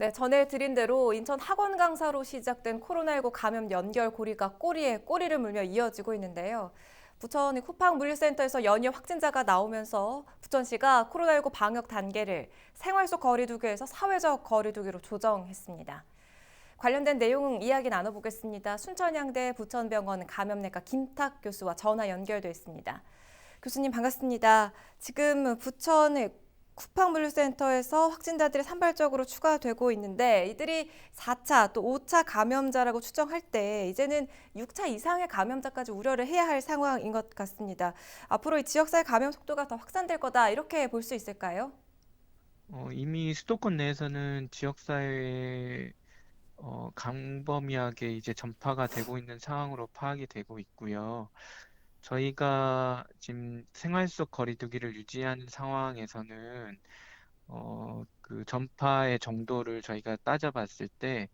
네, 전해드린 대로 인천 학원 강사로 시작된 코로나19 감염 연결 고리가 꼬리에 꼬리를 물며 이어지고 있는데요. 부천 쿠팡물류센터에서 연이어 확진자가 나오면서 부천시가 코로나19 방역 단계를 생활 속 거리두기에서 사회적 거리두기로 조정했습니다. 관련된 내용 이야기 나눠보겠습니다. 순천향대 부천병원 감염내과 김탁 교수와 전화 연결돼 있습니다. 교수님 반갑습니다. 지금 부천 쿠팡물류센터에서 확진자들이 산발적으로 추가되고 있는데 이들이 4차 또 5차 감염자라고 추정할 때 이제는 6차 이상의 감염자까지 우려를 해야 할 상황인 것 같습니다. 앞으로 이 지역사회 감염 속도가 더 확산될 거다 이렇게 볼 수 있을까요? 이미 수도권 내에서는 지역사회에 광범위하게 이제 전파가 되고 있는 상황으로 파악이 되고 있고요. 저희가 지금 생활 속 거리두기를 유지하는 상황에서는 그 전파의 정도를 저희가 따져봤을 때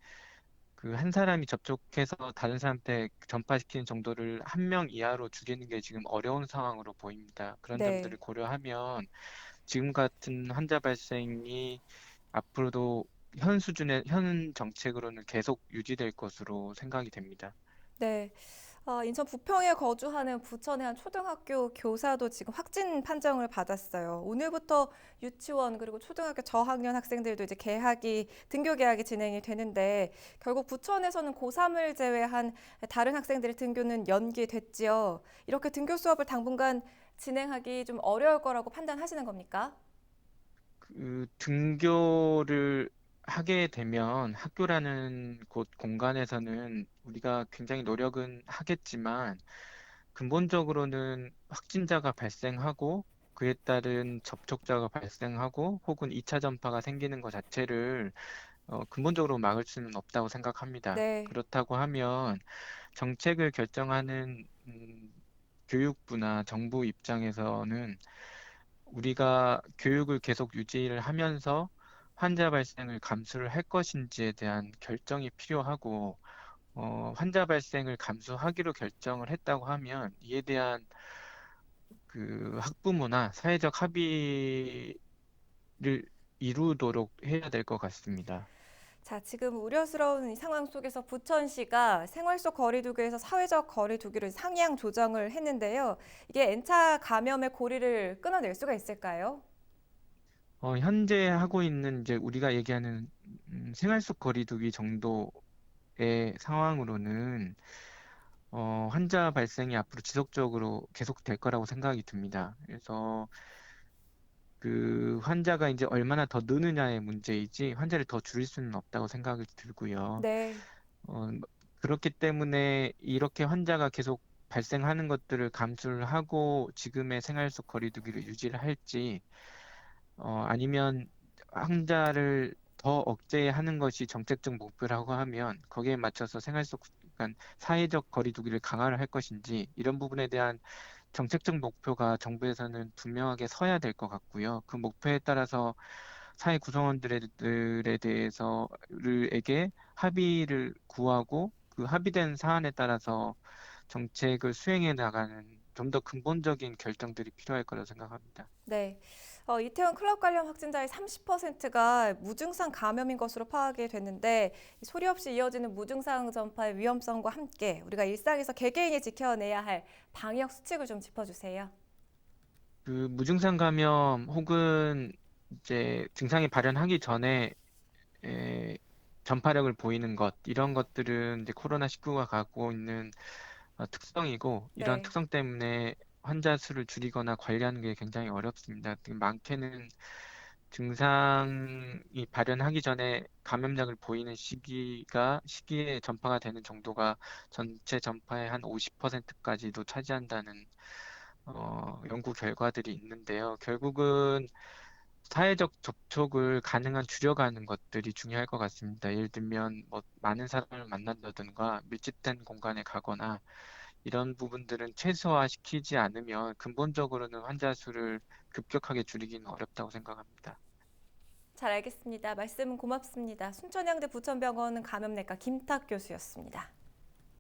그 한 사람이 접촉해서 다른 사람한테 전파시키는 정도를 한 명 이하로 줄이는 게 지금 어려운 상황으로 보입니다. 그런 점들을 네. 고려하면 지금 같은 환자 발생이 앞으로도 현 수준의 현 정책으로는 계속 유지될 것으로 생각이 됩니다. 네. 인천 부평에 거주하는 부천의 한 초등학교 교사도 지금 확진 판정을 받았어요. 오늘부터 유치원 그리고 초등학교 저학년 학생들도 이제 등교 개학이 진행이 되는데 결국 부천에서는 고3을 제외한 다른 학생들의 등교는 연기됐지요. 이렇게 등교 수업을 당분간 진행하기 좀 어려울 거라고 판단하시는 겁니까? 그 등교를 하게 되면 학교라는 곳 공간에서는 우리가 굉장히 노력은 하겠지만 근본적으로는 확진자가 발생하고 그에 따른 접촉자가 발생하고 혹은 2차 전파가 생기는 것 자체를 근본적으로 막을 수는 없다고 생각합니다. 네. 그렇다고 하면 정책을 결정하는 교육부나 정부 입장에서는 우리가 교육을 계속 유지를 하면서 환자 발생을 감수를 할 것인지에 대한 결정이 필요하고, 환자 발생을 감수하기로 결정을 했다고 하면 이에 대한 그 학부모나 사회적 합의를 이루도록 해야 될 것 같습니다. 자, 지금 우려스러운 이 상황 속에서 부천시가 생활 속 거리두기에서 사회적 거리두기를 상향 조정을 했는데요. 이게 N차 감염의 고리를 끊어낼 수가 있을까요? 현재 하고 있는 이제 우리가 얘기하는 생활 속 거리두기 정도의 상황으로는 환자 발생이 앞으로 지속적으로 계속될 거라고 생각이 듭니다. 그래서 그 환자가 이제 얼마나 더 느느냐의 문제이지 환자를 더 줄일 수는 없다고 생각이 들고요. 네. 뭐 그렇기 때문에 이렇게 환자가 계속 발생하는 것들을 감수를 하고 지금의 생활 속 거리두기를 유지를 할지, 아니면 환자를 더 억제하는 것이 정책적 목표라고 하면 거기에 맞춰서 생활 속, 그러니까 사회적 거리두기를 강화를 할 것인지 이런 부분에 대한 정책적 목표가 정부에서는 분명하게 서야 될 것 같고요. 그 목표에 따라서 사회 구성원들에 대해서에게 합의를 구하고 그 합의된 사안에 따라서 정책을 수행해 나가는 좀 더 근본적인 결정들이 필요할 거라고 생각합니다. 네. 이태원 클럽 관련 확진자의 30%가 무증상 감염인 것으로 파악이 됐는데 소리 없이 이어지는 무증상 전파의 위험성과 함께 우리가 일상에서 개개인이 지켜내야 할 방역 수칙을 좀 짚어주세요. 그 무증상 감염 혹은 이제 증상이 발현하기 전에 에, 전파력을 보이는 것, 이런 것들은 이제 코로나19가 갖고 있는 특성이고, 이런 네. 특성 때문에 환자 수를 줄이거나 관리하는 게 굉장히 어렵습니다. 많게는 증상이 발현하기 전에 감염력을 보이는 시기에 전파가 되는 정도가 전체 전파의 한 50%까지도 차지한다는 연구 결과들이 있는데요. 결국은 사회적 접촉을 가능한 줄여가는 것들이 중요할 것 같습니다. 예를 들면 뭐 많은 사람을 만난다든가 밀집된 공간에 가거나 이런 부분들은 최소화시키지 않으면 근본적으로는 환자 수를 급격하게 줄이기는 어렵다고 생각합니다. 잘 알겠습니다. 말씀 고맙습니다. 순천향대 부천병원 감염내과 김탁 교수였습니다.